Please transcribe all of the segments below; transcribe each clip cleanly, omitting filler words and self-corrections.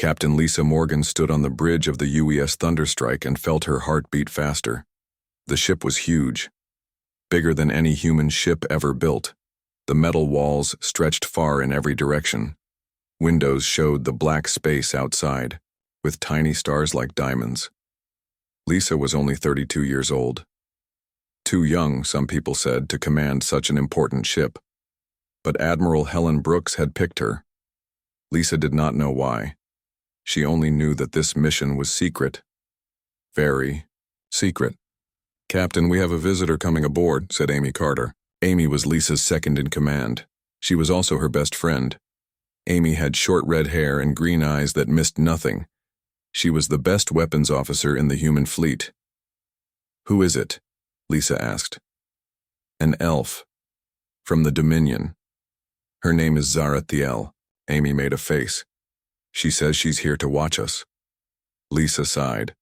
Captain Lisa Morgan stood on the bridge of the UES Thunderstrike and felt her heart beat faster. The ship was huge, bigger than any human ship ever built. The metal walls stretched far in every direction. Windows showed the black space outside, with tiny stars like diamonds. Lisa was only 32 years old. Too young, some people said, to command such an important ship. But Admiral Helen Brooks had picked her. Lisa did not know why. She only knew that this mission was secret. Very secret. "Captain, we have a visitor coming aboard," said Amy Carter. Amy was Lisa's second in command. She was also her best friend. Amy had short red hair and green eyes that missed nothing. She was the best weapons officer in the human fleet. "Who is it?" Lisa asked. "An elf. From the Dominion. Her name is Zarathiel." Amy made a face. "She says she's here to watch us." Lisa sighed.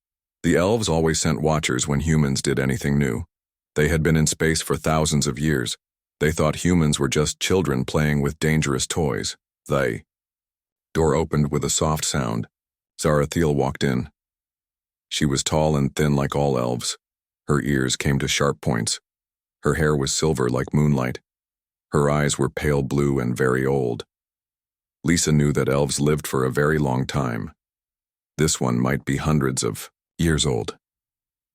The elves always sent watchers when humans did anything new. They had been in space for thousands of years. They thought humans were just children playing with dangerous toys. Door opened with a soft sound. Zarathiel walked in. She was tall and thin like all elves. Her ears came to sharp points. Her hair was silver like moonlight. Her eyes were pale blue and very old. Lisa knew that elves lived for a very long time. This one might be hundreds of years old.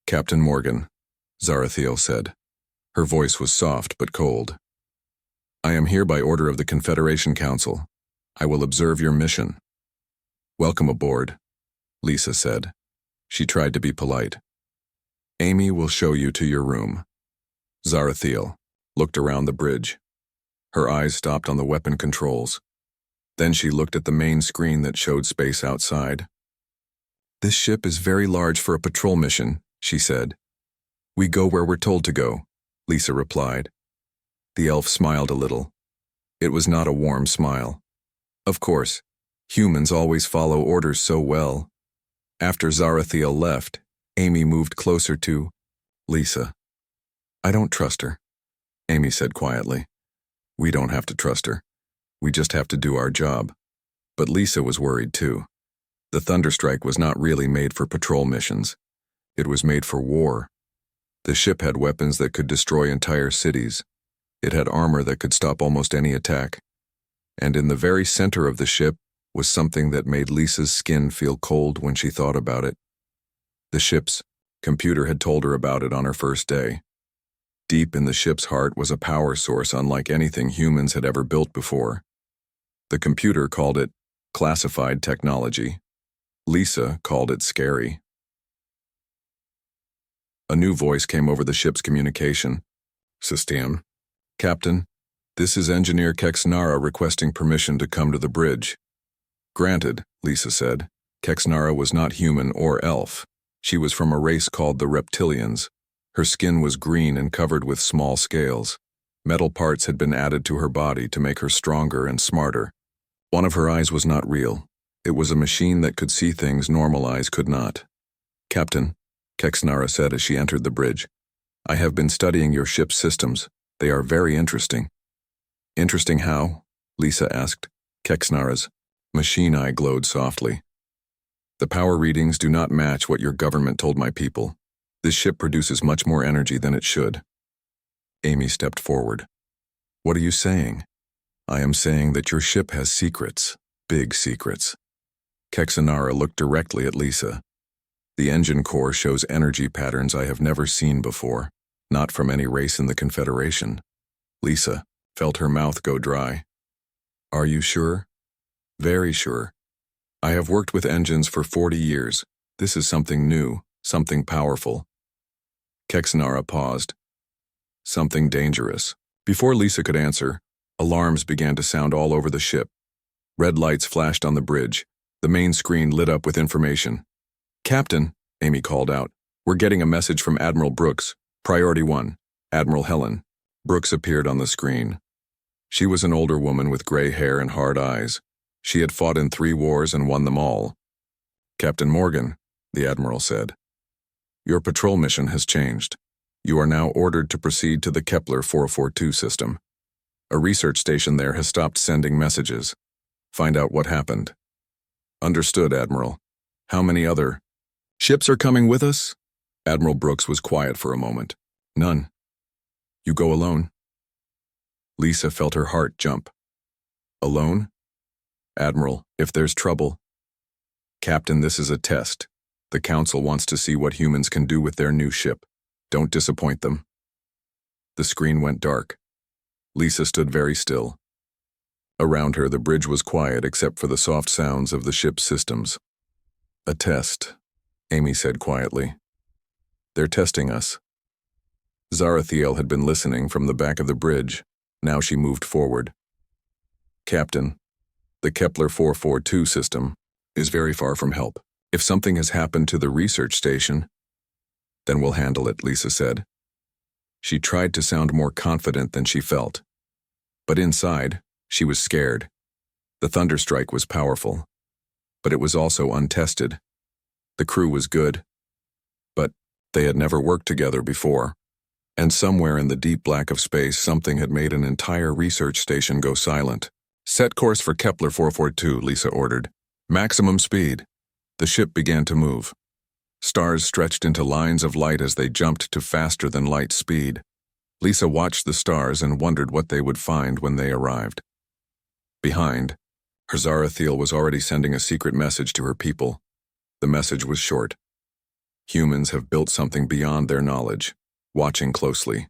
"Captain Morgan," Zarathiel said. Her voice was soft but cold. "I am here by order of the Confederation Council. I will observe your mission." "Welcome aboard," Lisa said. She tried to be polite. "Amy will show you to your room." Zarathiel looked around the bridge. Her eyes stopped on the weapon controls. Then she looked at the main screen that showed space outside. "This ship is very large for a patrol mission," she said. "We go where we're told to go," Lisa replied. The elf smiled a little. It was not a warm smile. Of course, humans always follow orders so well. After Zarathiel left, Amy moved closer to Lisa. "I don't trust her," Amy said quietly. "We don't have to trust her. We just have to do our job." But Lisa was worried too. The Thunderstrike was not really made for patrol missions. It was made for war. The ship had weapons that could destroy entire cities. It had armor that could stop almost any attack. And in the very center of the ship was something that made Lisa's skin feel cold when she thought about it. The ship's computer had told her about it on her first day. Deep in the ship's heart was a power source unlike anything humans had ever built before. The computer called it classified technology. Lisa called it scary. A new voice came over the ship's communication system. "Captain, this is Engineer Kexnara requesting permission to come to the bridge." "Granted," Lisa said. Kexnara was not human or elf. She was from a race called the Reptilians. Her skin was green and covered with small scales. Metal parts had been added to her body to make her stronger and smarter. One of her eyes was not real. It was a machine that could see things normal eyes could not. "Captain," Kexnara said as she entered the bridge, "I have been studying your ship's systems. They are very interesting." "Interesting how?" Lisa asked. Kexnara's machine eye glowed softly. "The power readings do not match what your government told my people. This ship produces much more energy than it should." Amy stepped forward. "What are you saying?" "I am saying that your ship has secrets, big secrets." Kexnara looked directly at Lisa. "The engine core shows energy patterns I have never seen before, not from any race in the Confederation." Lisa felt her mouth go dry. "Are you sure?" "Very sure. I have worked with engines for 40 years. This is something new, something powerful." Kexnara paused. "Something dangerous." Before Lisa could answer, alarms began to sound all over the ship. Red lights flashed on the bridge. The main screen lit up with information. "Captain," Amy called out, "we're getting a message from Admiral Brooks. Priority 1, Admiral Helen." Brooks appeared on the screen. She was an older woman with gray hair and hard eyes. She had fought in 3 wars and won them all. "Captain Morgan," the Admiral said, "your patrol mission has changed. You are now ordered to proceed to the Kepler 442 system. A research station there has stopped sending messages. Find out what happened." Understood, Admiral. How many other ships are coming with us? Admiral Brooks was quiet for a moment. None. You go alone? Lisa felt her heart jump. Alone? Admiral, if there's trouble. Captain, this is a test. The Council wants to see what humans can do with their new ship. Don't disappoint them. The screen went dark. Lisa stood very still. Around her, the bridge was quiet except for the soft sounds of the ship's systems. A test, Amy said quietly. They're testing us. Zarathiel had been listening from the back of the bridge. Now she moved forward. Captain, the Kepler 442 system is very far from help. If something has happened to the research station, then we'll handle it, Lisa said. She tried to sound more confident than she felt. But inside, she was scared. The thunderstrike was powerful, but it was also untested. The crew was good, but they had never worked together before. And somewhere in the deep black of space, something had made an entire research station go silent. Set course for Kepler 442, Lisa ordered. Maximum speed. The ship began to move. Stars stretched into lines of light as they jumped to faster-than-light speed. Lisa watched the stars and wondered what they would find when they arrived. Behind, her Zarathiel was already sending a secret message to her people. The message was short. Humans have built something beyond their knowledge. Watching closely.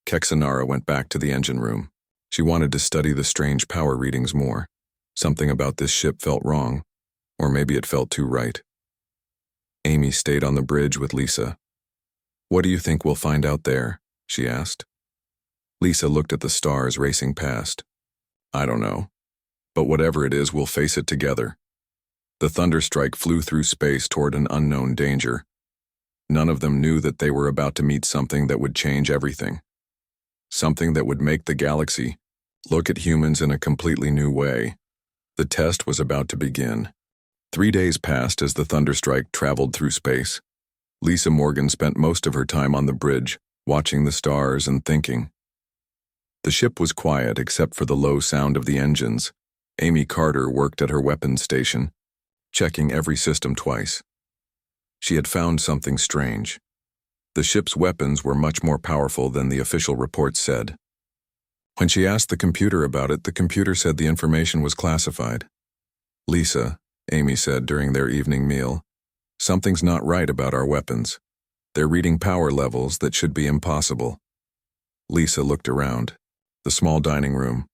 Kexanara went back to the engine room. She wanted to study the strange power readings more. Something about this ship felt wrong, or maybe it felt too right. Amy stayed on the bridge with Lisa. What do you think we'll find out there? She asked. Lisa looked at the stars racing past. I don't know. But whatever it is, we'll face it together. The thunderstrike flew through space toward an unknown danger. None of them knew that they were about to meet something that would change everything. Something that would make the galaxy look at humans in a completely new way. The test was about to begin. 3 days passed as the thunderstrike traveled through space. Lisa Morgan spent most of her time on the bridge, watching the stars and thinking. The ship was quiet except for the low sound of the engines. Amy Carter worked at her weapons station, checking every system twice. She had found something strange. The ship's weapons were much more powerful than the official reports said. When she asked the computer about it, the computer said the information was classified. Lisa, Amy said during their evening meal, something's not right about our weapons. They're reading power levels that should be impossible. Lisa looked around. The small dining room.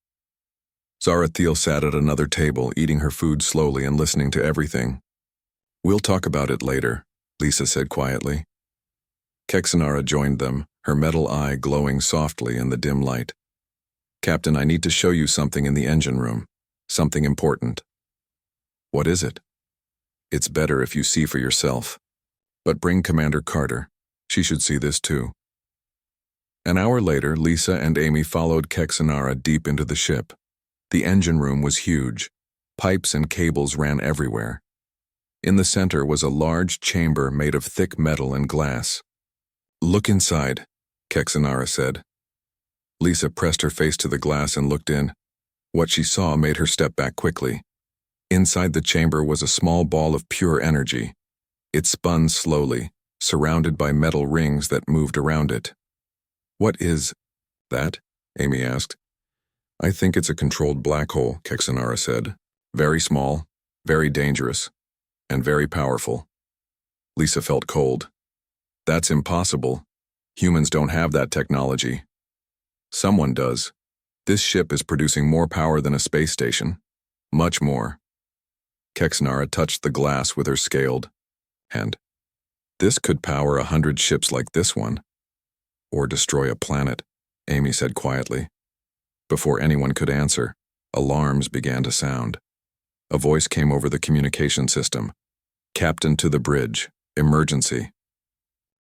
Zarathiel sat at another table, eating her food slowly and listening to everything. We'll talk about it later, Lisa said quietly. Kexanara joined them, her metal eye glowing softly in the dim light. Captain, I need to show you something in the engine room. Something important. What is it? It's better if you see for yourself. But bring Commander Carter. She should see this too. An hour later, Lisa and Amy followed Kexanara deep into the ship. The engine room was huge. Pipes and cables ran everywhere. In the center was a large chamber made of thick metal and glass. Look inside, Kexanara said. Lisa pressed her face to the glass and looked in. What she saw made her step back quickly. Inside the chamber was a small ball of pure energy. It spun slowly, surrounded by metal rings that moved around it. What is that? Amy asked. I think it's a controlled black hole, Kexanara said. Very small, very dangerous, and very powerful. Lisa felt cold. That's impossible. Humans don't have that technology. Someone does. This ship is producing more power than a space station. Much more. Kexanara touched the glass with her scaled hand. This could power 100 ships like this one. Or destroy a planet, Amy said quietly. Before anyone could answer, alarms began to sound. A voice came over the communication system. Captain to the bridge. Emergency.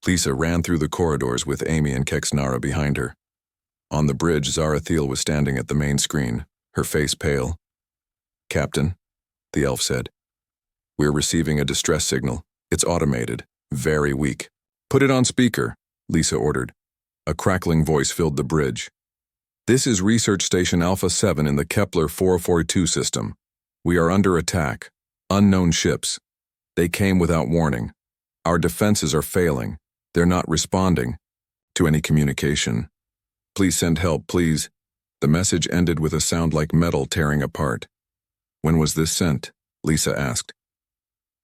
Lisa ran through the corridors with Amy and Kexanara behind her. On the bridge, Zarathiel was standing at the main screen, her face pale. Captain, the elf said. We're receiving a distress signal. It's automated. Very weak. Put it on speaker, Lisa ordered. A crackling voice filled the bridge. This is Research Station Alpha 7 in the Kepler 442 system. We are under attack. Unknown ships. They came without warning. Our defenses are failing. They're not responding to any communication. Please send help, please. The message ended with a sound like metal tearing apart. When was this sent? Lisa asked.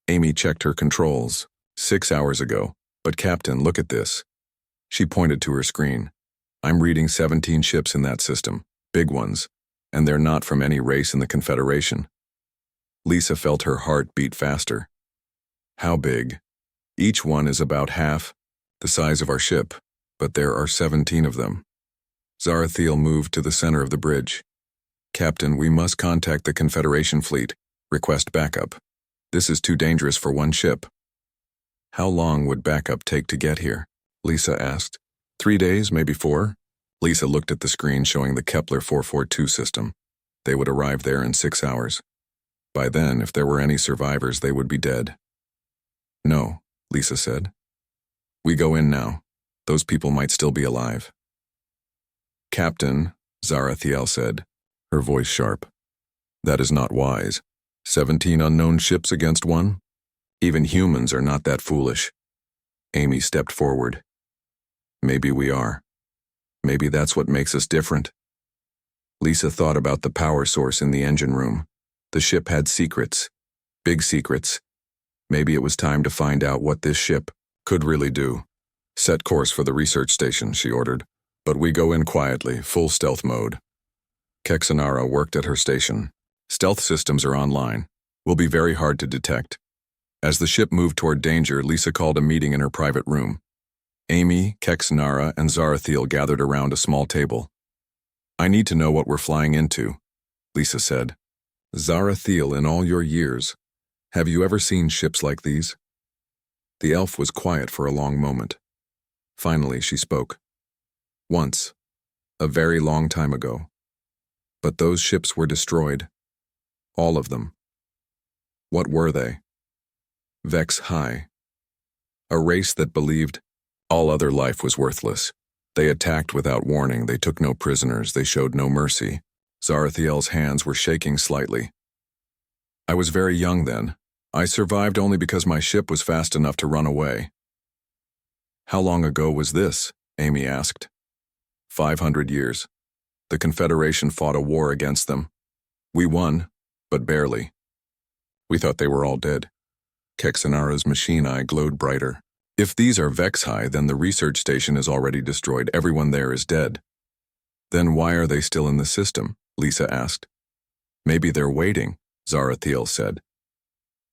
Amy checked her controls. 6 hours ago. But Captain, look at this. She pointed to her screen. I'm reading 17 ships in that system. Big ones. And they're not from any race in the Confederation. Lisa felt her heart beat faster. How big? Each one is about half the size of our ship, but there are 17 of them. Zarathiel moved to the center of the bridge. Captain, we must contact the Confederation fleet. Request backup. This is too dangerous for one ship. How long would backup take to get here? Lisa asked. 3 days, maybe 4? Lisa looked at the screen showing the Kepler 442 system. They would arrive there in 6 hours. By then, if there were any survivors, they would be dead. No, Lisa said. We go in now. Those people might still be alive. Captain, Zarathiel said, her voice sharp. That is not wise. 17 unknown ships against one? Even humans are not that foolish. Amy stepped forward. Maybe we are. Maybe that's what makes us different. Lisa thought about the power source in the engine room. The ship had secrets. Big secrets. Maybe it was time to find out what this ship could really do. Set course for the research station, she ordered. But we go in quietly, full stealth mode. Kexanara worked at her station. Stealth systems are online. Will be very hard to detect. As the ship moved toward danger, Lisa called a meeting in her private room. Amy, Kexanara, and Zarathiel gathered around a small table. I need to know what we're flying into, Lisa said. Zarathiel, in all your years, have you ever seen ships like these? The elf was quiet for a long moment. Finally, she spoke. Once, a very long time ago. But those ships were destroyed. All of them. What were they? Vex High. A race that believed all other life was worthless. They attacked without warning, they took no prisoners, they showed no mercy. Zarathiel's hands were shaking slightly. I was very young then. I survived only because my ship was fast enough to run away. How long ago was this? Amy asked. 500 years. The Confederation fought a war against them. We won, but barely. We thought they were all dead. Kexanara's machine eye glowed brighter. If these are Vexhai, then the research station is already destroyed. Everyone there is dead. Then why are they still in the system? Lisa asked. Maybe they're waiting, Zarathiel said.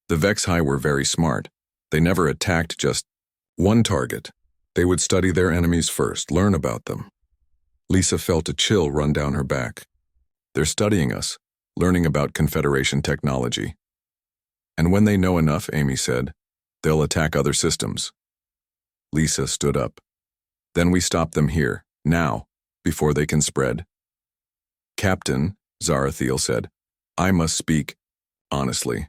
The Vexhai were very smart. They never attacked just one target. They would study their enemies first, learn about them. Lisa felt a chill run down her back. They're studying us, learning about Confederation technology. And when they know enough, Amy said, they'll attack other systems. Lisa stood up. Then we stop them here, now, before they can spread. Captain, Zarathiel said, I must speak honestly.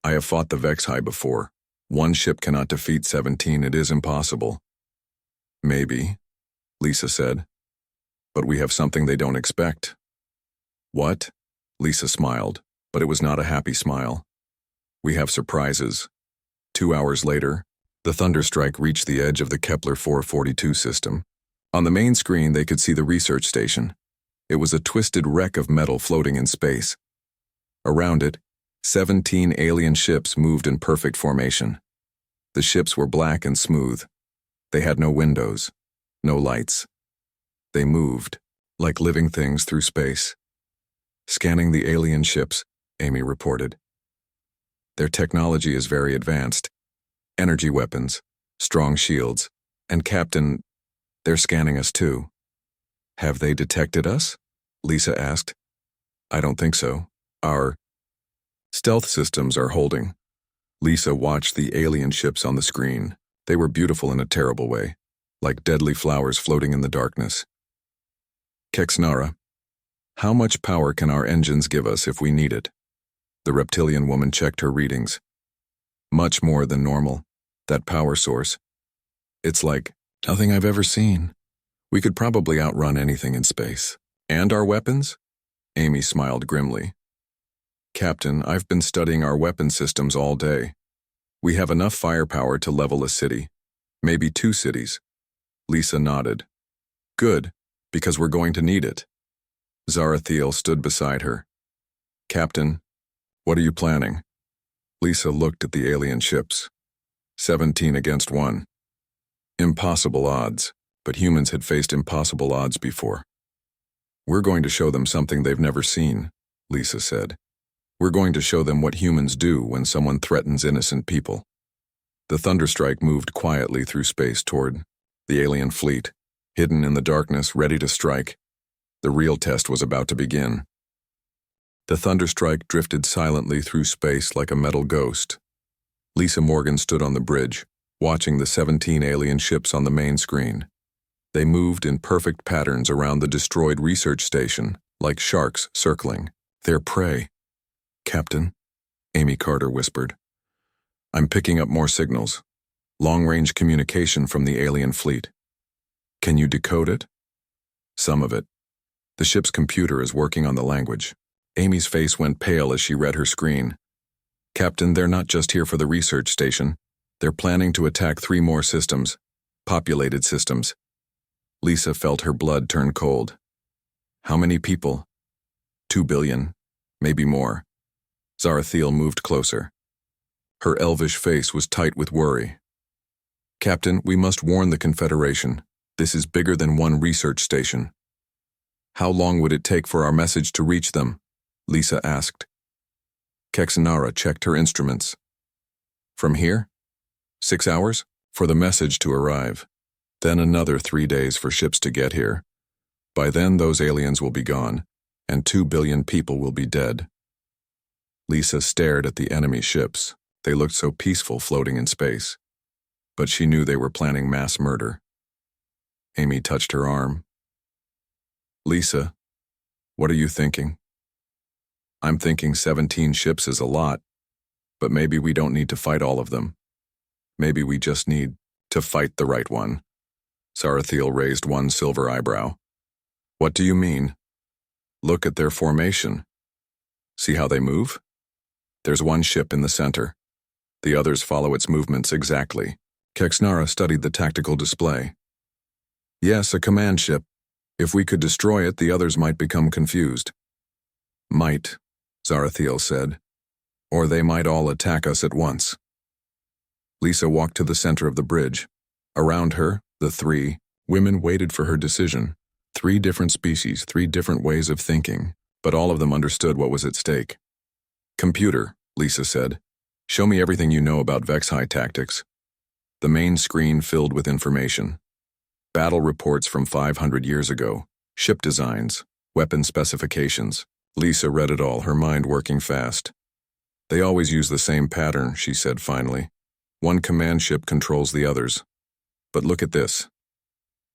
I have fought the Vexhai before. One ship cannot defeat 17, it is impossible. Maybe, Lisa said. But we have something they don't expect. What? Lisa smiled, but it was not a happy smile. We have surprises. 2 hours later, the thunderstrike reached the edge of the Kepler 442 system. On the main screen, they could see the research station. It was a twisted wreck of metal floating in space. Around it, 17 alien ships moved in perfect formation. The ships were black and smooth. They had no windows, no lights. They moved, like living things through space. Scanning the alien ships, Amy reported. Their technology is very advanced. Energy weapons, strong shields, and Captain, they're scanning us too. Have they detected us? Lisa asked. I don't think so. Our stealth systems are holding. Lisa watched the alien ships on the screen. They were beautiful in a terrible way, like deadly flowers floating in the darkness. Kexnara, how much power can our engines give us if we need it? The reptilian woman checked her readings. Much more than normal. That power source. It's like nothing I've ever seen. We could probably outrun anything in space. And our weapons? Amy smiled grimly. Captain, I've been studying our weapon systems all day. We have enough firepower to level a city. Maybe 2 cities. Lisa nodded. Good, because we're going to need it. Zarathiel stood beside her. Captain, what are you planning? Lisa looked at the alien ships. 17 against 1. Impossible odds, but humans had faced impossible odds before. We're going to show them something they've never seen, Lisa said. We're going to show them what humans do when someone threatens innocent people. The Thunderstrike moved quietly through space toward the alien fleet, hidden in the darkness, ready to strike. The real test was about to begin. The Thunderstrike drifted silently through space like a metal ghost. Lisa Morgan stood on the bridge, watching the 17 alien ships on the main screen. They moved in perfect patterns around the destroyed research station, like sharks circling their prey. Captain, Amy Carter whispered. I'm picking up more signals. Long-range communication from the alien fleet. Can you decode it? Some of it. The ship's computer is working on the language. Amy's face went pale as she read her screen. Captain, they're not just here for the research station. They're planning to attack 3 more systems. Populated systems. Lisa felt her blood turn cold. How many people? 2 billion. Maybe more. Zarathiel moved closer. Her elvish face was tight with worry. Captain, we must warn the Confederation. This is bigger than one research station. How long would it take for our message to reach them? Lisa asked. Kexanara checked her instruments. From here? 6 hours? For the message to arrive. Then another 3 days for ships to get here. By then those aliens will be gone, and 2 billion people will be dead. Lisa stared at the enemy ships. They looked so peaceful floating in space. But she knew they were planning mass murder. Amy touched her arm. Lisa, what are you thinking? I'm thinking 17 ships is a lot, but maybe we don't need to fight all of them. Maybe we just need to fight the right one. Zarathiel raised one silver eyebrow. What do you mean? Look at their formation. See how they move? There's one ship in the center. The others follow its movements exactly. Kexnara studied the tactical display. Yes, a command ship. If we could destroy it, the others might become confused. Might, Zarathiel said. Or they might all attack us at once. Lisa walked to the center of the bridge. Around her, the 3 women waited for her decision. 3 different species, 3 different ways of thinking, but all of them understood what was at stake. Computer, Lisa said. Show me everything you know about Vex-High tactics. The main screen filled with information. Battle reports from 500 years ago, ship designs, weapon specifications. Lisa read it all, her mind working fast. They always use the same pattern, she said finally. One command ship controls the others. But look at this.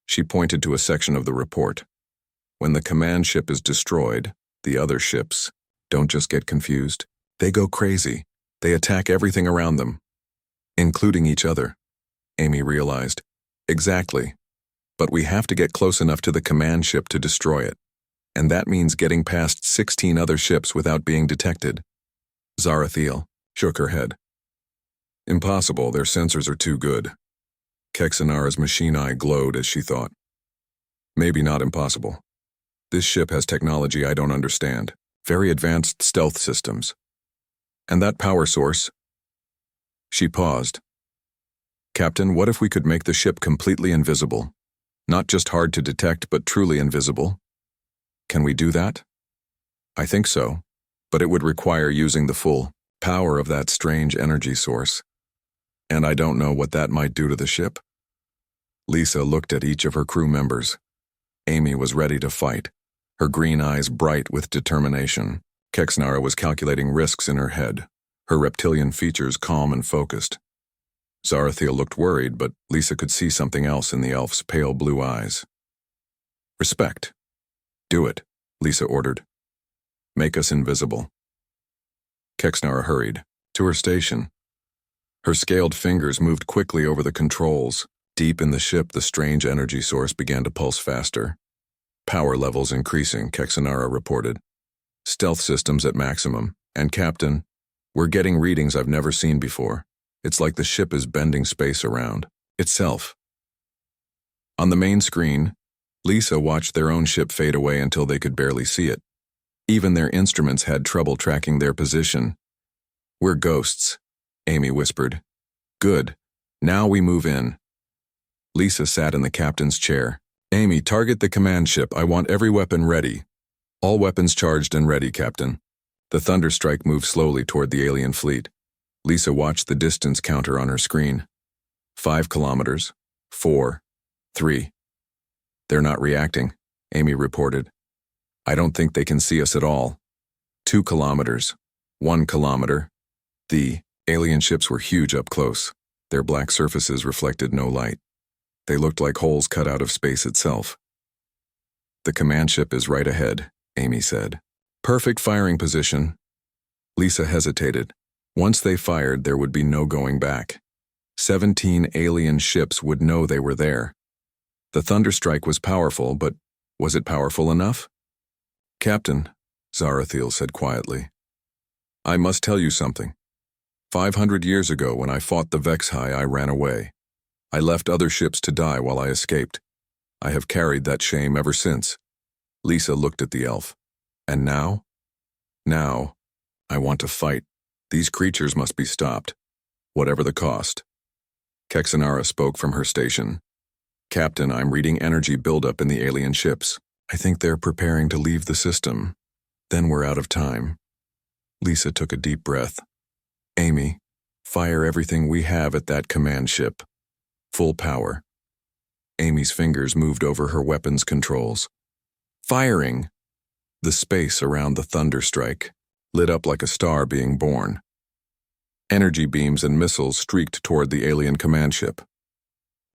She pointed to a section of the report. When the command ship is destroyed, the other ships don't just get confused. They go crazy. They attack everything around them, including each other. Amy realized. Exactly. But we have to get close enough to the command ship to destroy it. And that means getting past 16 other ships without being detected. Zarathiel shook her head. Impossible, their sensors are too good. Kexanara's machine eye glowed as she thought. Maybe not impossible. This ship has technology I don't understand. Very advanced stealth systems. And that power source? She paused. Captain, what if we could make the ship completely invisible? Not just hard to detect, but truly invisible. Can we do that? I think so, but it would require using the full power of that strange energy source. And I don't know what that might do to the ship. Lisa looked at each of her crew members. Amy was ready to fight, her green eyes bright with determination. Kexnara was calculating risks in her head, her reptilian features calm and focused. Zarathiel looked worried, but Lisa could see something else in the elf's pale blue eyes. Respect. Do it, Lisa ordered. Make us invisible. Kexnara hurried to her station. Her scaled fingers moved quickly over the controls. Deep in the ship, the strange energy source began to pulse faster. Power levels increasing, Kexnara reported. Stealth systems at maximum. And Captain, we're getting readings I've never seen before. It's like the ship is bending space around itself. On the main screen, Lisa watched their own ship fade away until they could barely see it. Even their instruments had trouble tracking their position. "We're ghosts," Amy whispered. "Good. Now we move in." Lisa sat in the captain's chair. "Amy, target the command ship. I want every weapon ready." "All weapons charged and ready, Captain." The Thunderstrike moved slowly toward the alien fleet. Lisa watched the distance counter on her screen. 5 kilometers. 4. 3. "They're not reacting," Amy reported. "I don't think they can see us at all." 2 kilometers. 1 kilometer. The alien ships were huge up close. Their black surfaces reflected no light. They looked like holes cut out of space itself. "The command ship is right ahead," Amy said. "Perfect firing position." Lisa hesitated. Once they fired, there would be no going back. 17 alien ships would know they were there. The Thunderstrike was powerful, but was it powerful enough? "Captain," Zarathiel said quietly, "I must tell you something. 500 years ago, when I fought the Vexhai, I ran away. I left other ships to die while I escaped. I have carried that shame ever since." Lisa looked at the elf. "And now?" "Now, I want to fight. These creatures must be stopped, whatever the cost." Kexanara spoke from her station. "Captain, I'm reading energy buildup in the alien ships. I think they're preparing to leave the system. Then we're out of time." Lisa took a deep breath. "Amy, fire everything we have at that command ship. Full power." Amy's fingers moved over her weapons controls. Firing! The space around the Thunderstrike lit up like a star being born. Energy beams and missiles streaked toward the alien command ship.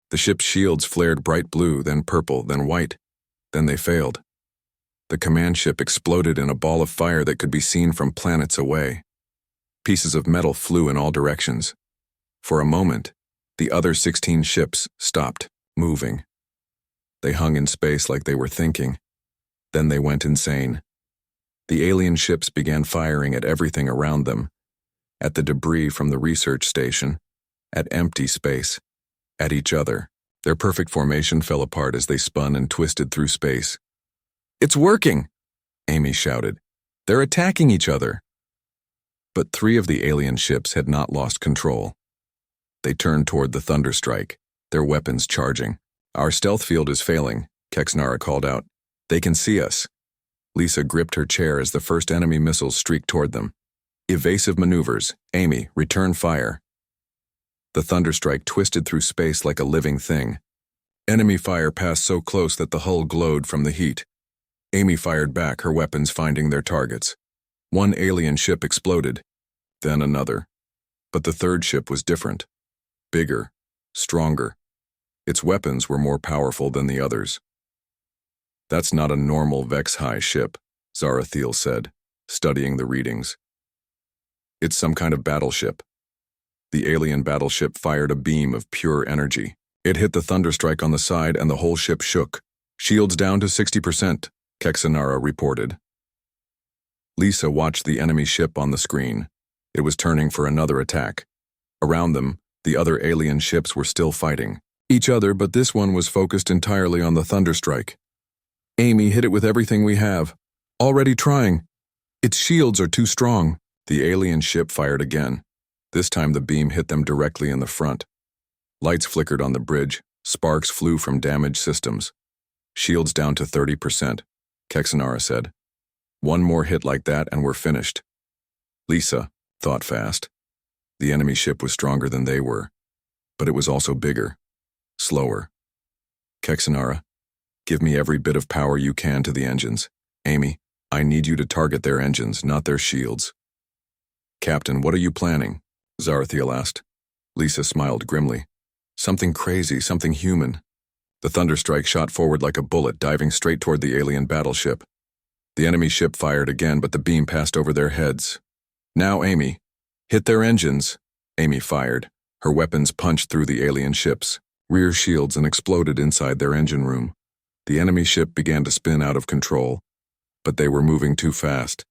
The ship's shields flared bright blue, then purple, then white. Then they failed. The command ship exploded in a ball of fire that could be seen from planets away. Pieces of metal flew in all directions. For a moment, the other 16 ships stopped moving. They hung in space like they were thinking. Then they went insane. The alien ships began firing at everything around them, at the debris from the research station, at empty space, at each other. Their perfect formation fell apart as they spun and twisted through space. "It's working!" Amy shouted. "They're attacking each other!" But 3 of the alien ships had not lost control. They turned toward the Thunderstrike, their weapons charging. "Our stealth field is failing," Kexnara called out. "They can see us." Lisa gripped her chair as the first enemy missiles streaked toward them. "Evasive maneuvers. Amy, return fire." The Thunderstrike twisted through space like a living thing. Enemy fire passed so close that the hull glowed from the heat. Amy fired back, her weapons finding their targets. 1 alien ship exploded, then another. But the 3rd ship was different. Bigger, stronger. Its weapons were more powerful than the others. "That's not a normal Vexhai ship," Zarathiel said, studying the readings. "It's some kind of battleship." The alien battleship fired a beam of pure energy. It hit the Thunderstrike on the side and the whole ship shook. "Shields down to 60%, Kexanara reported. Lisa watched the enemy ship on the screen. It was turning for another attack. Around them, the other alien ships were still fighting each other, but this one was focused entirely on the Thunderstrike. "Amy, hit it with everything we have. Already trying. Its shields are too strong." The alien ship fired again. This time the beam hit them directly in the front. Lights flickered on the bridge. Sparks flew from damaged systems. "Shields down to 30%, Kexanara said. "One more hit like that and we're finished." Lisa thought fast. The enemy ship was stronger than they were, but it was also bigger, slower. "Kexanara, give me every bit of power you can to the engines. Amy, I need you to target their engines, not their shields." "Captain, what are you planning?" Zarathiel asked. Lisa smiled grimly. "Something crazy, something human." The Thunderstrike shot forward like a bullet, diving straight toward the alien battleship. The enemy ship fired again, but the beam passed over their heads. "Now, Amy, hit their engines." Amy fired. Her weapons punched through the alien ships' rear shields and exploded inside their engine room. The enemy ship began to spin out of control, but they were moving too fast.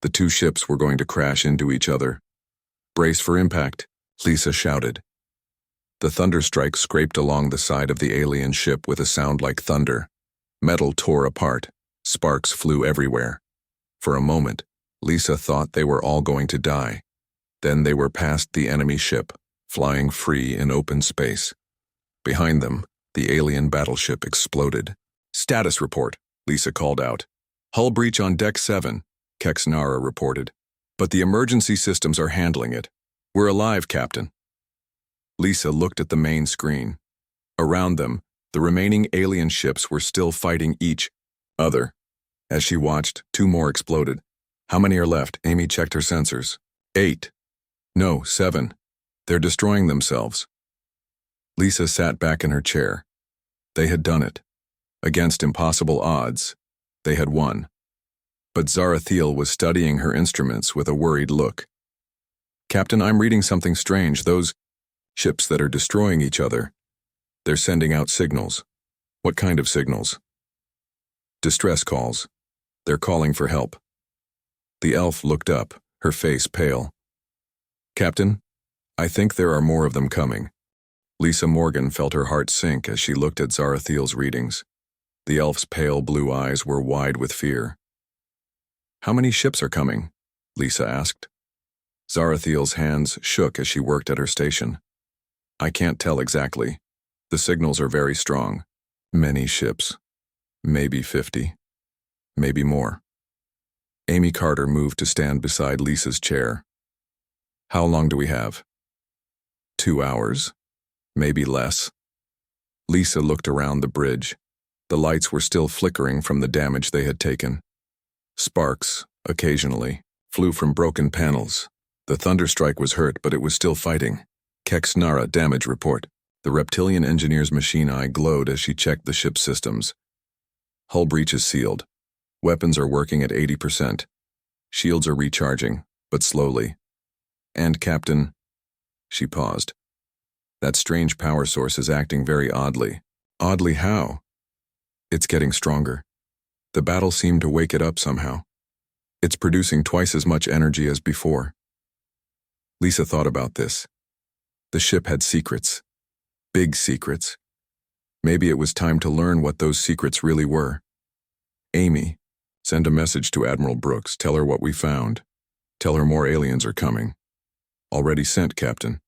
The two ships were going to crash into each other. "Brace for impact," Lisa shouted. The thunderstrike scraped along the side of the alien ship with a sound like thunder. Metal tore apart. Sparks flew everywhere. For a moment, Lisa thought they were all going to die. Then they were past the enemy ship, flying free in open space. Behind them, the alien battleship exploded. "Status report," Lisa called out. "Hull breach on Deck 7, Kexnara reported. "But the emergency systems are handling it. We're alive, Captain." Lisa looked at the main screen. Around them, the remaining alien ships were still fighting each other. As she watched, 2 more exploded. "How many are left?" Amy checked her sensors. 8. No, 7. They're destroying themselves. Lisa sat back in her chair. They had done it. Against impossible odds, they had won. But Zarathiel was studying her instruments with a worried look. "Captain, I'm reading something strange. Those ships that are destroying each other, they're sending out signals." "What kind of signals?" "Distress calls. They're calling for help." The elf looked up, her face pale. "Captain, I think there are more of them coming." Lisa Morgan felt her heart sink as she looked at Zarathiel's readings. The elf's pale blue eyes were wide with fear. "How many ships are coming?" Lisa asked. Zarathiel's hands shook as she worked at her station. "I can't tell exactly. The signals are very strong. Many ships. Maybe 50. Maybe more." Amy Carter moved to stand beside Lisa's chair. "How long do we have?" 2 hours. Maybe less." Lisa looked around the bridge. The lights were still flickering from the damage they had taken. Sparks, occasionally, flew from broken panels. The thunderstrike was hurt, but it was still fighting. "Kexnara damage report." The reptilian engineer's machine eye glowed as she checked the ship's systems. "Hull breach is sealed. Weapons are working at 80%. Shields are recharging, but slowly. And Captain..." She paused. "That strange power source is acting very oddly." "Oddly how?" "It's getting stronger. The battle seemed to wake it up somehow. It's producing twice as much energy as before." Lisa thought about this. The ship had secrets. Big secrets. Maybe it was time to learn what those secrets really were. "Amy, send a message to Admiral Brooks. Tell her what we found. Tell her more aliens are coming." "Already sent, Captain.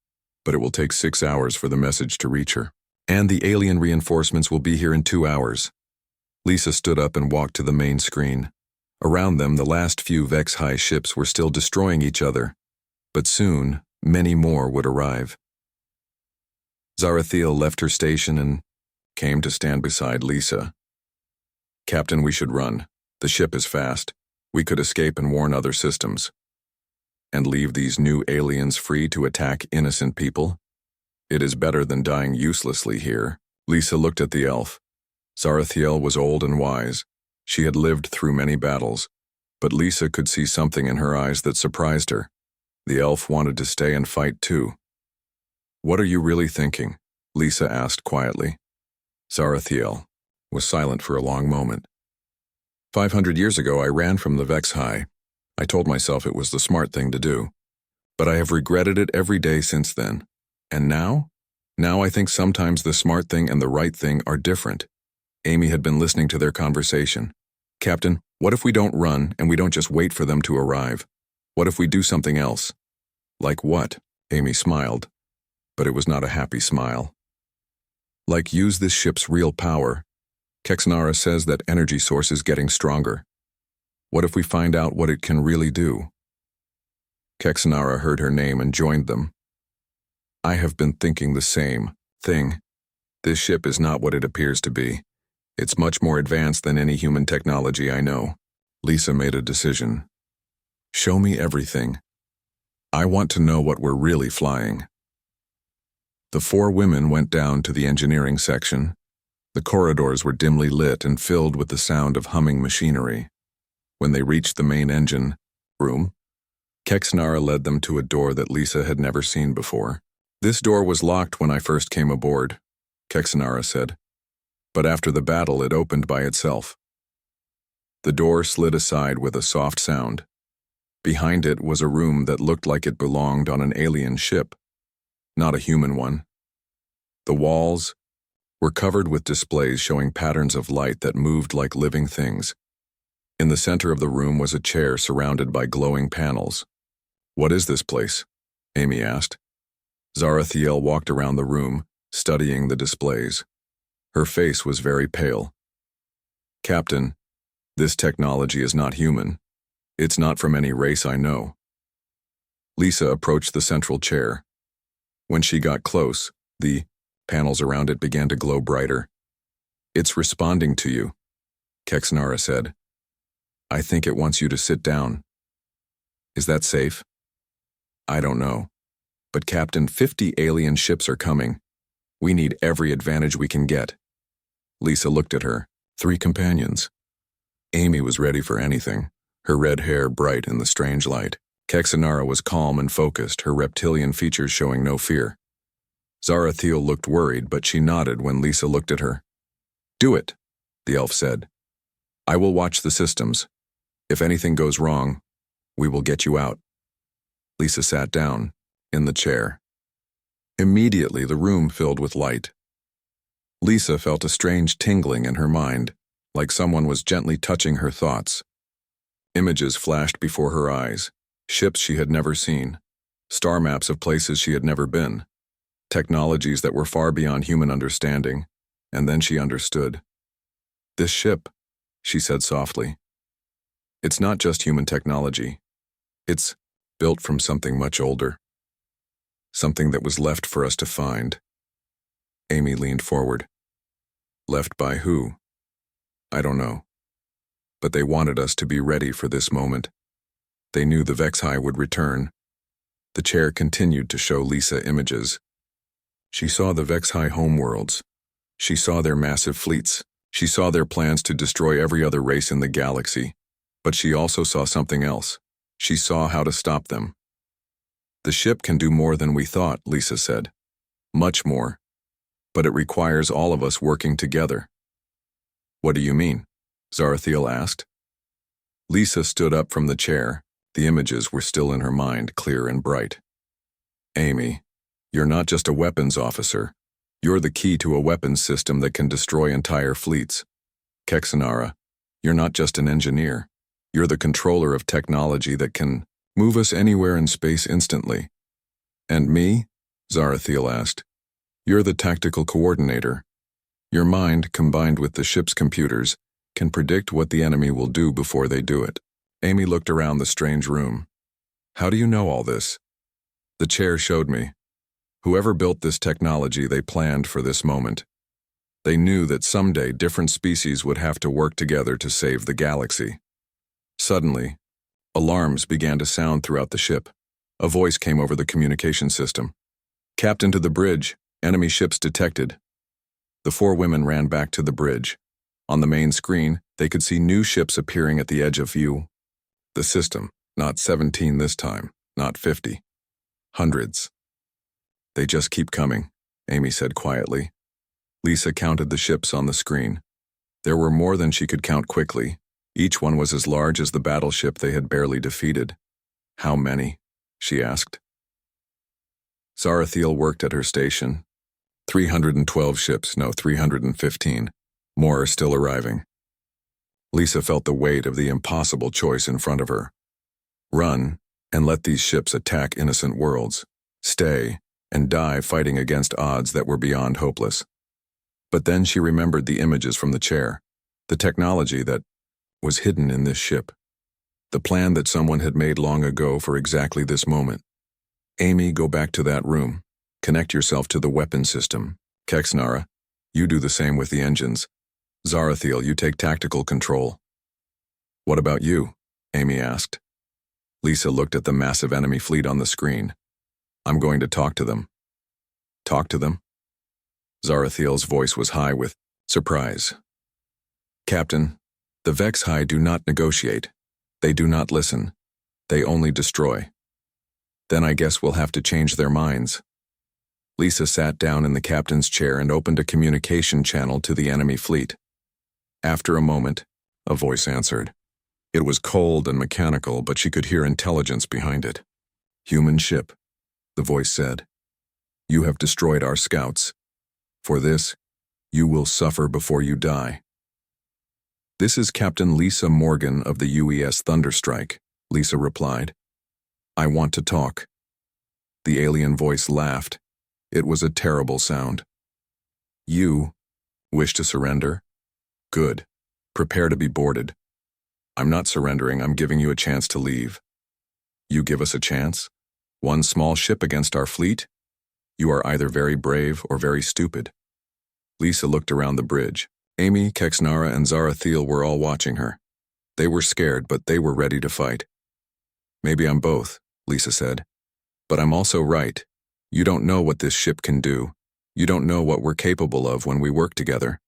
But it will take 6 hours for the message to reach her. And the alien reinforcements will be here in 2 hours." Lisa stood up and walked to the main screen. Around them, the last few Vex-High ships were still destroying each other. But soon, many more would arrive. Zarathiel left her station and came to stand beside Lisa. "Captain, we should run. The ship is fast. We could escape and warn other systems. And leave these new aliens free to attack innocent people? It is better than dying uselessly here." Lisa looked at the elf. Zarathiel was old and wise. She had lived through many battles, but Lisa could see something in her eyes that surprised her. The elf wanted to stay and fight too. "What are you really thinking?" Lisa asked quietly. Zarathiel was silent for a long moment. 500 years ago, I ran from the Vex-High. I told myself it was the smart thing to do. But I have regretted it every day since then. And now? Now I think sometimes the smart thing and the right thing are different." Amy had been listening to their conversation. "Captain, what if we don't run and we don't just wait for them to arrive? What if we do something else?" "Like what?" Amy smiled, but it was not a happy smile. "Like use this ship's real power. Kexnara says that energy source is getting stronger. What if we find out what it can really do?" Kexnara heard her name and joined them. "I have been thinking the same thing. This ship is not what it appears to be. It's much more advanced than any human technology I know." Lisa made a decision. "Show me everything. I want to know what we're really flying." The 4 women went down to the engineering section. The corridors were dimly lit and filled with the sound of humming machinery. When they reached the main engine room, Kexnara led them to a door that Lisa had never seen before. "This door was locked when I first came aboard," Kexnara said. "But after the battle, it opened by itself." The door slid aside with a soft sound. Behind it was a room that looked like it belonged on an alien ship, not a human one. The walls were covered with displays showing patterns of light that moved like living things. In the center of the room was a chair surrounded by glowing panels. "What is this place?" Amy asked. Zarathiel walked around the room, studying the displays. Her face was very pale. "Captain, this technology is not human. It's not from any race I know." Lisa approached the central chair. When she got close, the panels around it began to glow brighter. "It's responding to you," Kexnara said. "I think it wants you to sit down." "Is that safe?" "I don't know. But Captain, 50 alien ships are coming. We need every advantage we can get." Lisa looked at her. 3 companions. Amy was ready for anything, her red hair bright in the strange light. Kexnara was calm and focused, her reptilian features showing no fear. Zarathiel looked worried, but she nodded when Lisa looked at her. "Do it," the elf said. "I will watch the systems. If anything goes wrong, we will get you out." Lisa sat down, in the chair. Immediately, the room filled with light. Lisa felt a strange tingling in her mind, like someone was gently touching her thoughts. Images flashed before her eyes, ships she had never seen, star maps of places she had never been, technologies that were far beyond human understanding, and then she understood. "This ship," she said softly. "It's not just human technology. It's built from something much older. Something that was left for us to find." Amy leaned forward. "Left by who?" "I don't know. But they wanted us to be ready for this moment. They knew the Vexhai would return." The chair continued to show Lisa images. She saw the Vexhai homeworlds. She saw their massive fleets. She saw their plans to destroy every other race in the galaxy. But she also saw something else. She saw how to stop them. "The ship can do more than we thought," Lisa said. "Much more. But it requires all of us working together." "What do you mean?" Zarathiel asked. Lisa stood up from the chair. The images were still in her mind, clear and bright. "Amy, you're not just a weapons officer. You're the key to a weapons system that can destroy entire fleets. Kexnara, you're not just an engineer. You're the controller of technology that can move us anywhere in space instantly." "And me?" Zarathiel asked. "You're the tactical coordinator. Your mind, combined with the ship's computers, can predict what the enemy will do before they do it." Amy looked around the strange room. "How do you know all this?" "The chair showed me. Whoever built this technology, they planned for this moment. They knew that someday different species would have to work together to save the galaxy." Suddenly, alarms began to sound throughout the ship. A voice came over the communication system. "Captain, to the bridge. Enemy ships detected." The 4 women ran back to the bridge. On the main screen, they could see new ships appearing at the edge of view. The system, not 17 this time, not 50. Hundreds. "They just keep coming," Amy said quietly. Lisa counted the ships on the screen. There were more than she could count quickly. Each one was as large as the battleship they had barely defeated. "How many?" she asked. Zarathiel worked at her station. 312 ships, no, 315. More are still arriving. Lisa felt the weight of the impossible choice in front of her. Run and let these ships attack innocent worlds. Stay and die fighting against odds that were beyond hopeless. But then she remembered the images from the chair, the technology that was hidden in this ship, the plan that someone had made long ago for exactly this moment. "Amy, go back to that room. Connect yourself to the weapon system. Kexnara, you do the same with the engines. Zarathiel, you take tactical control." "What about you?" Amy asked. Lisa looked at the massive enemy fleet on the screen. "I'm going to talk to them." "Talk to them?" Zarathiel's voice was high with surprise. "Captain, the Vexhai do not negotiate. They do not listen. They only destroy." "Then I guess we'll have to change their minds." Lisa sat down in the captain's chair and opened a communication channel to the enemy fleet. After a moment, a voice answered. It was cold and mechanical, but she could hear intelligence behind it. "Human ship," the voice said. "You have destroyed our scouts. For this, you will suffer before you die." "This is Captain Lisa Morgan of the UES Thunderstrike," Lisa replied. "I want to talk." The alien voice laughed. It was a terrible sound. "You wish to surrender? Good. Prepare to be boarded. I'm not surrendering, I'm giving you a chance to leave." "You give us a chance? One small ship against our fleet? You are either very brave or very stupid." Lisa looked around the bridge. Amy, Kexnara, and Zarathiel were all watching her. They were scared, but they were ready to fight. "Maybe I'm both," Lisa said. "But I'm also right. You don't know what this ship can do. You don't know what we're capable of when we work together."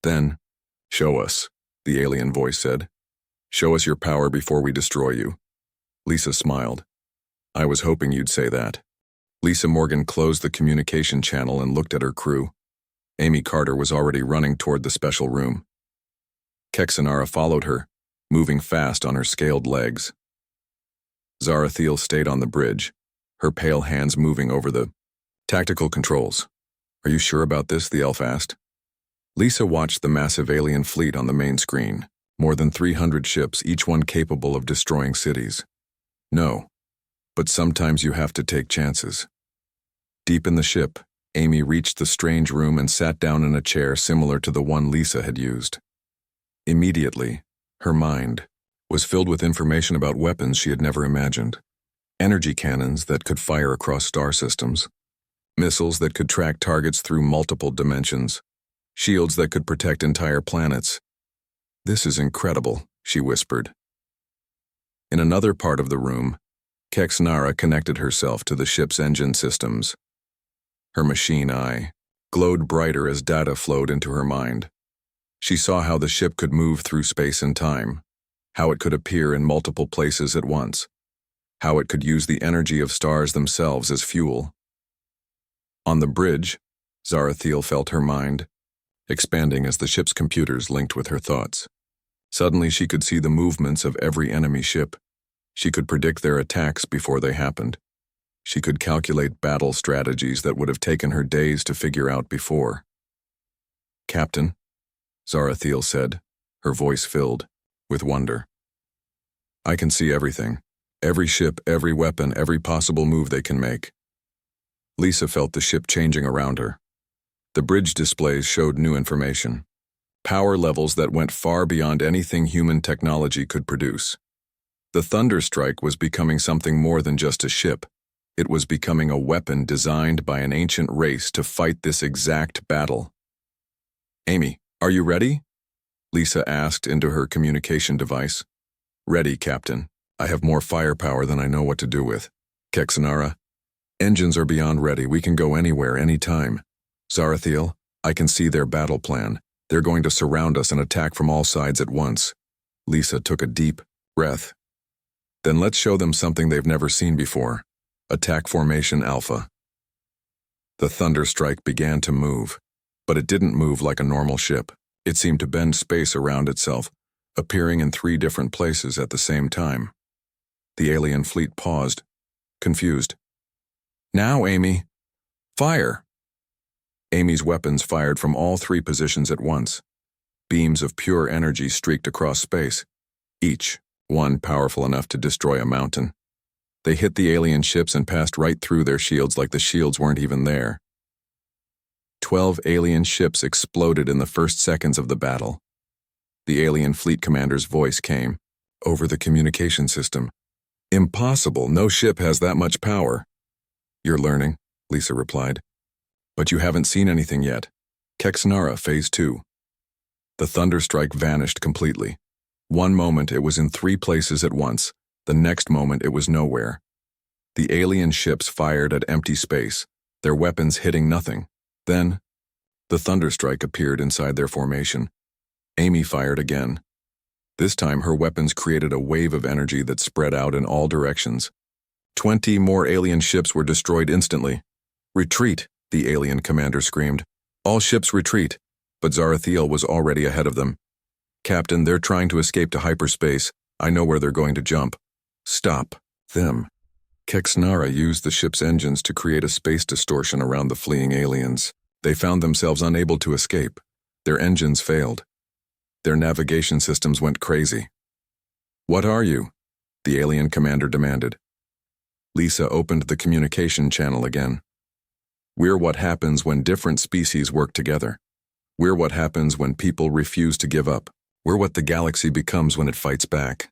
"Then, show us," the alien voice said. "Show us your power before we destroy you." Lisa smiled. "I was hoping you'd say that." Lisa Morgan closed the communication channel and looked at her crew. Amy Carter was already running toward the special room. Kexanara followed her, moving fast on her scaled legs. Zarathiel stayed on the bridge, her pale hands moving over the tactical controls. "Are you sure about this?" the elf asked. Lisa watched the massive alien fleet on the main screen, more than 300 ships, each one capable of destroying cities. "No, but sometimes you have to take chances." Deep in the ship, Amy reached the strange room and sat down in a chair similar to the one Lisa had used. Immediately, her mind was filled with information about weapons she had never imagined. Energy cannons that could fire across star systems, missiles that could track targets through multiple dimensions, shields that could protect entire planets. "This is incredible," she whispered. In another part of the room, Kexnara connected herself to the ship's engine systems. Her machine eye glowed brighter as data flowed into her mind. She saw how the ship could move through space and time, how it could appear in multiple places at once, how it could use the energy of stars themselves as fuel. On the bridge, Zarathiel felt her mind expanding as the ship's computers linked with her thoughts. Suddenly she could see the movements of every enemy ship. She could predict their attacks before they happened. She could calculate battle strategies that would have taken her days to figure out before. "Captain," Zarathiel said, her voice filled with wonder. "I can see everything. Every ship, every weapon, every possible move they can make." Lisa felt the ship changing around her. The bridge displays showed new information. Power levels that went far beyond anything human technology could produce. The Thunderstrike was becoming something more than just a ship. It was becoming a weapon designed by an ancient race to fight this exact battle. "Amy, are you ready?" Lisa asked into her communication device. "Ready, Captain. I have more firepower than I know what to do with." "Kexanara, engines are beyond ready. We can go anywhere, anytime." "Zarathiel, I can see their battle plan. They're going to surround us and attack from all sides at once." Lisa took a deep breath. "Then let's show them something they've never seen before. Attack Formation Alpha." The Thunderstrike began to move, but it didn't move like a normal ship. It seemed to bend space around itself, appearing in 3 different places at the same time. The alien fleet paused, confused. "Now, Amy, fire!" Amy's weapons fired from all 3 positions at once. Beams of pure energy streaked across space, each one powerful enough to destroy a mountain. They hit the alien ships and passed right through their shields like the shields weren't even there. 12 alien ships exploded in the first seconds of the battle. The alien fleet commander's voice came over the communication system. "Impossible, no ship has that much power." "You're learning," Lisa replied. "But you haven't seen anything yet. Kexnara, Phase 2. The Thunderstrike vanished completely. One moment it was in 3 places at once. The next moment it was nowhere. The alien ships fired at empty space, their weapons hitting nothing. Then, the Thunderstrike appeared inside their formation. Amy fired again. This time her weapons created a wave of energy that spread out in all directions. 20 more alien ships were destroyed instantly. "Retreat," the alien commander screamed. "All ships retreat," but Zarathiel was already ahead of them. Captain, they're trying to escape to hyperspace. I know where they're going to jump. Stop them. Kexnara used the ship's engines to create a space distortion around the fleeing aliens. They found themselves unable to escape. Their engines failed. Their navigation systems went crazy. What are you? The alien commander demanded. Lisa opened the communication channel again. We're what happens when different species work together. We're what happens when people refuse to give up. We're what the galaxy becomes when it fights back.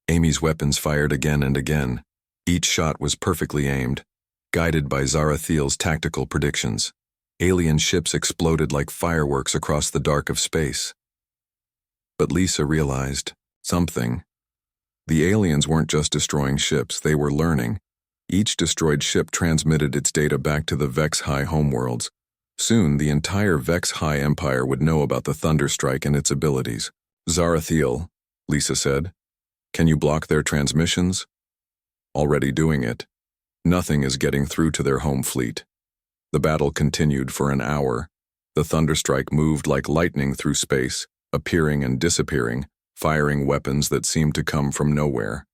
Amy's weapons fired again and again. Each shot was perfectly aimed, guided by Zarathiel's tactical predictions. Alien ships exploded like fireworks across the dark of space. But Lisa realized something. The aliens weren't just destroying ships, they were learning. Each destroyed ship transmitted its data back to the Vex High homeworlds. Soon, the entire Vex High Empire would know about the Thunderstrike and its abilities. Zarathiel, Lisa said, can you block their transmissions? Already doing it. Nothing is getting through to their home fleet. The battle continued for an hour. The Thunderstrike moved like lightning through space, appearing and disappearing, firing weapons that seemed to come from nowhere.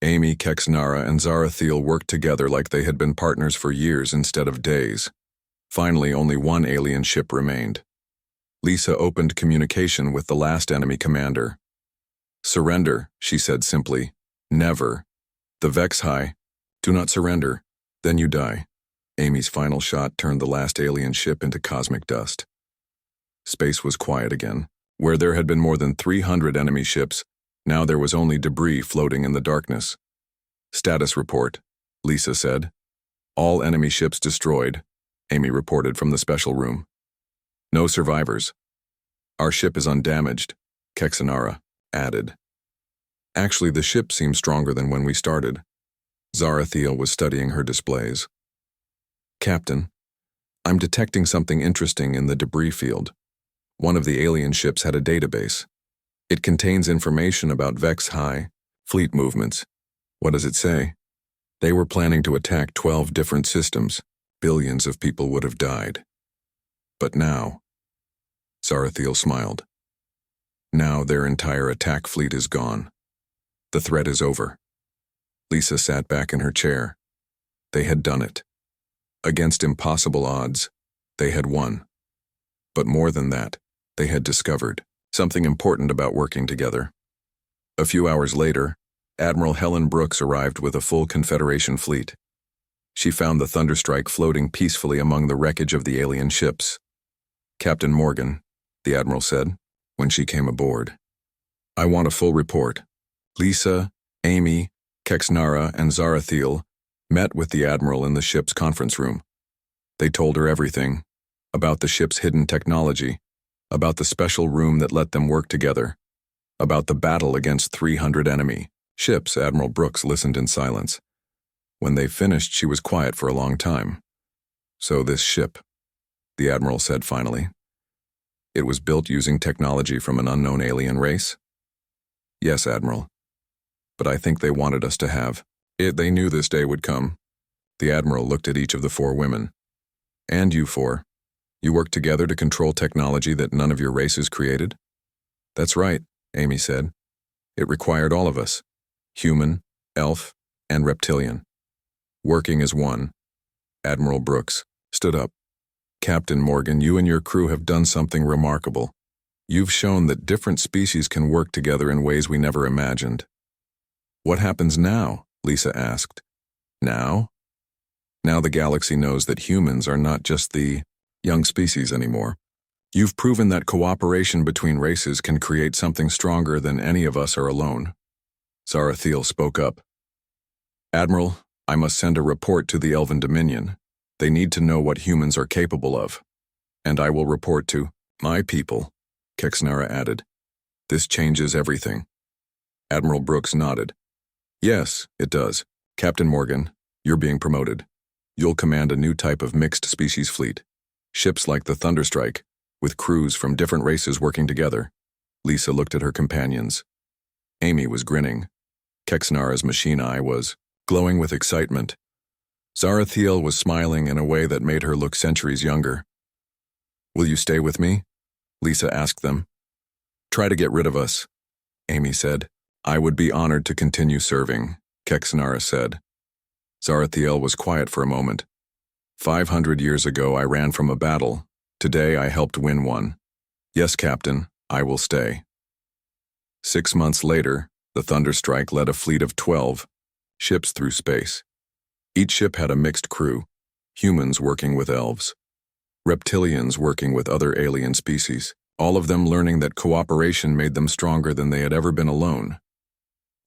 Amy, Kexnara, and Zarathiel worked together like they had been partners for years instead of days. Finally, only one alien ship remained. Lisa opened communication with the last enemy commander. Surrender, she said simply. Never. The Vex High. Do not surrender. Then you die. Amy's final shot turned the last alien ship into cosmic dust. Space was quiet again. Where there had been more than 300 enemy ships, now there was only debris floating in the darkness. Status report, Lisa said. All enemy ships destroyed, Amy reported from the special room. No survivors. Our ship is undamaged, Kexnara added. Actually, the ship seems stronger than when we started. Zarathiel was studying her displays. Captain, I'm detecting something interesting in the debris field. One of the alien ships had a database. It contains information about Vex High, fleet movements. What does it say? They were planning to attack 12 different systems. Billions of people would have died. But now, Zarathiel smiled. Now their entire attack fleet is gone. The threat is over. Lisa sat back in her chair. They had done it. Against impossible odds, they had won. But more than that, they had discovered something important about working together. A few hours later, Admiral Helen Brooks arrived with a full Confederation fleet. She found the Thunderstrike floating peacefully among the wreckage of the alien ships. Captain Morgan, the Admiral said, when she came aboard. I want a full report. Lisa, Amy, Kexnara, and Zarathiel met with the Admiral in the ship's conference room. They told her everything, about the ship's hidden technology, about the special room that let them work together, about the battle against 300 enemy ships. Admiral Brooks listened in silence. When they finished, she was quiet for a long time. So this ship, the Admiral said finally, it was built using technology from an unknown alien race? Yes, Admiral. But I think they wanted us to have it. They knew this day would come. The Admiral looked at each of the 4 women. And you 4. You worked together to control technology that none of your races created? That's right, Amy said. It required all of us, human, elf, and reptilian. Working as one. Admiral Brooks stood up. Captain Morgan, you and your crew have done something remarkable. You've shown that different species can work together in ways we never imagined. What happens now? Lisa asked. Now? Now the galaxy knows that humans are not just the young species anymore. You've proven that cooperation between races can create something stronger than any of us are alone. Zarathiel spoke up. Admiral, I must send a report to the Elven Dominion. They need to know what humans are capable of. And I will report to my people, Kexnara added. This changes everything. Admiral Brooks nodded. Yes, it does. Captain Morgan, you're being promoted. You'll command a new type of mixed species fleet. Ships like the Thunderstrike, with crews from different races working together. Lisa looked at her companions. Amy was grinning. Kexnara's machine eye was glowing with excitement. Zarathiel was smiling in a way that made her look centuries younger. Will you stay with me? Lisa asked them. Try to get rid of us, Amy said. I would be honored to continue serving, Kexanara said. Zarathiel was quiet for a moment. 500 years ago I ran from a battle. Today I helped win one. Yes, Captain, I will stay. 6 months later, the Thunderstrike led a fleet of 12 ships through space. Each ship had a mixed crew, humans working with elves, reptilians working with other alien species, all of them learning that cooperation made them stronger than they had ever been alone.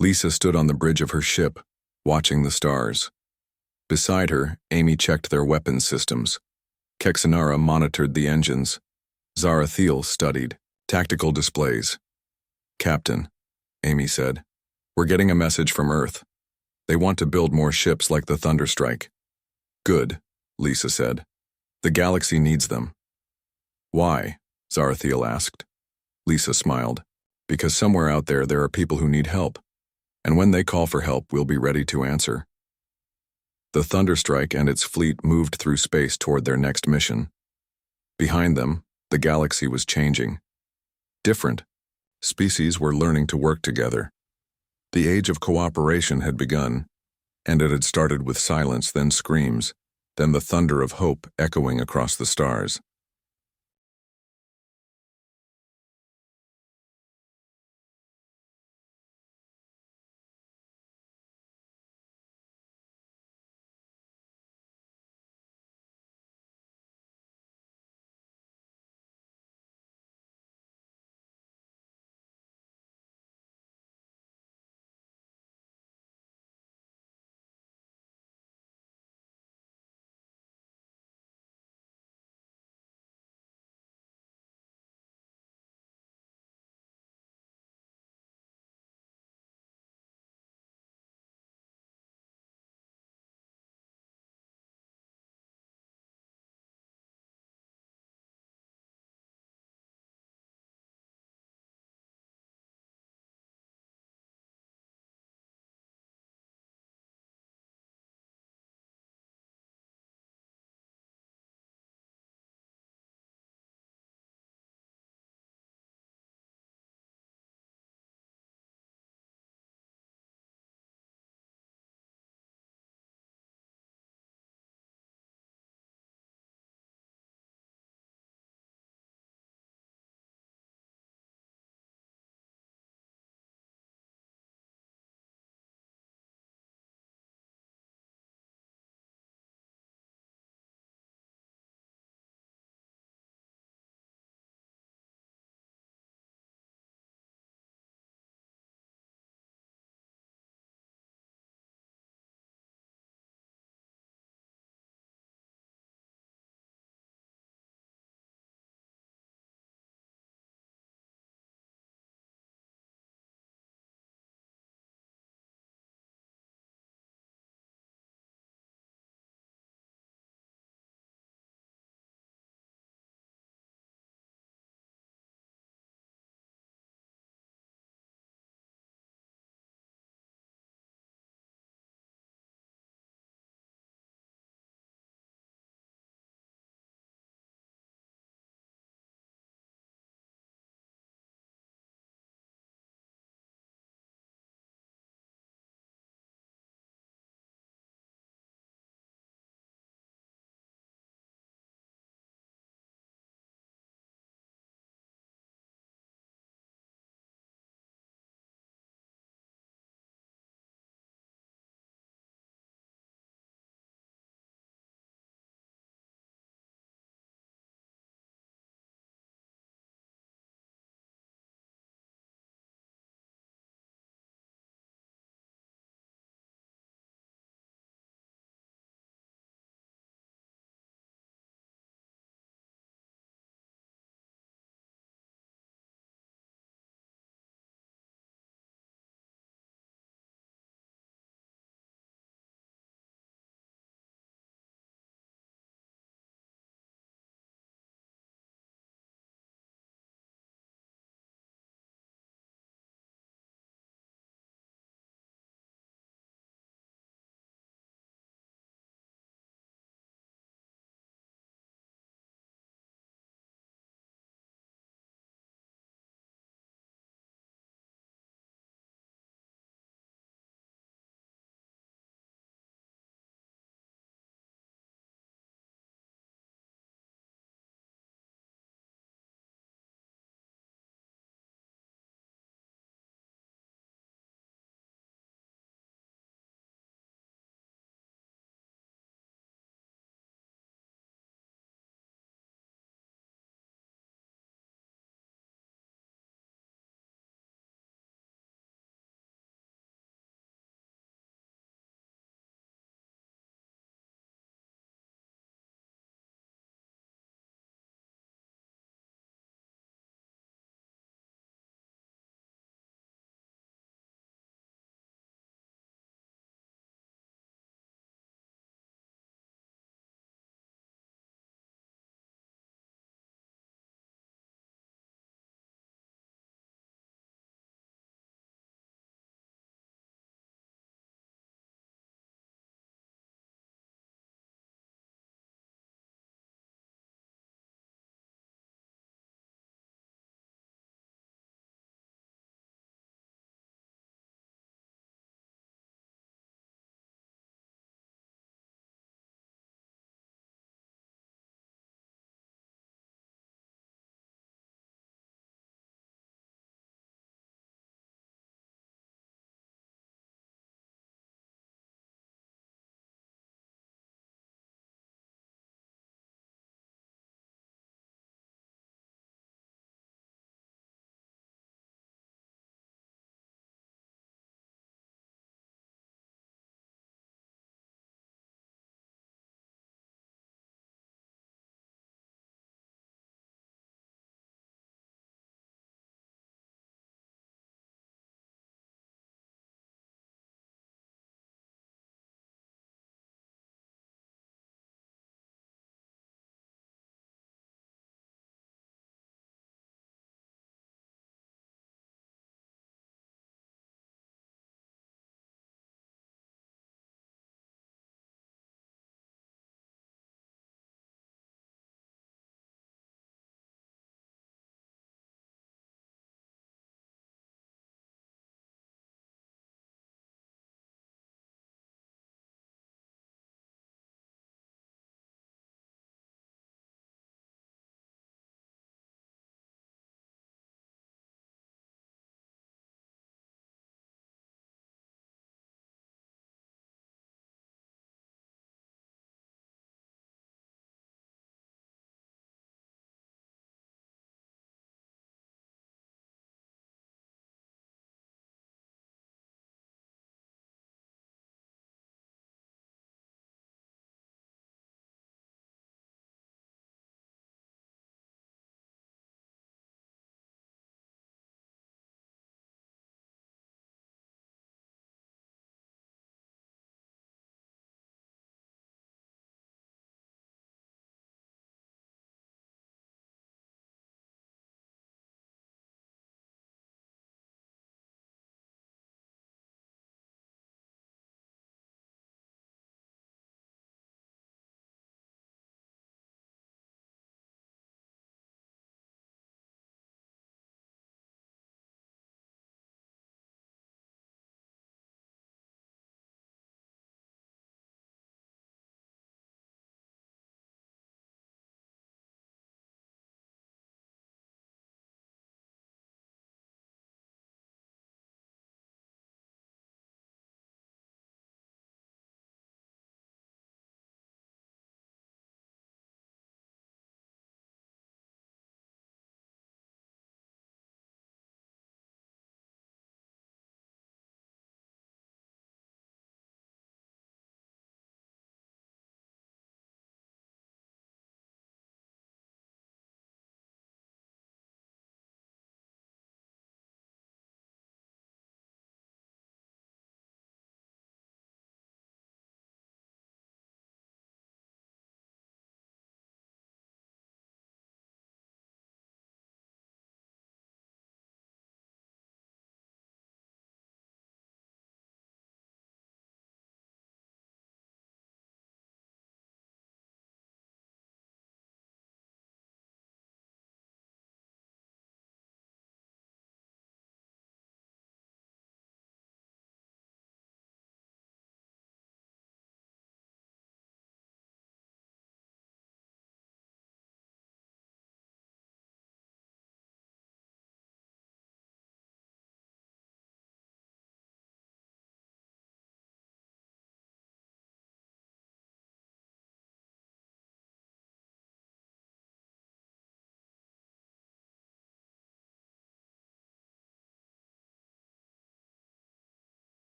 Lisa stood on the bridge of her ship, watching the stars. Beside her, Amy checked their weapons systems. Kexanara monitored the engines. Zarathiel studied tactical displays. Captain, Amy said, we're getting a message from Earth. They want to build more ships like the Thunderstrike. Good, Lisa said. The galaxy needs them. Why? Zarathiel asked. Lisa smiled. Because somewhere out there are people who need help. And when they call for help, we'll be ready to answer. The Thunderstrike and its fleet moved through space toward their next mission. Behind them, the galaxy was changing. Different. Species were learning to work together. The age of cooperation had begun, and it had started with silence, then screams, then the thunder of hope echoing across the stars.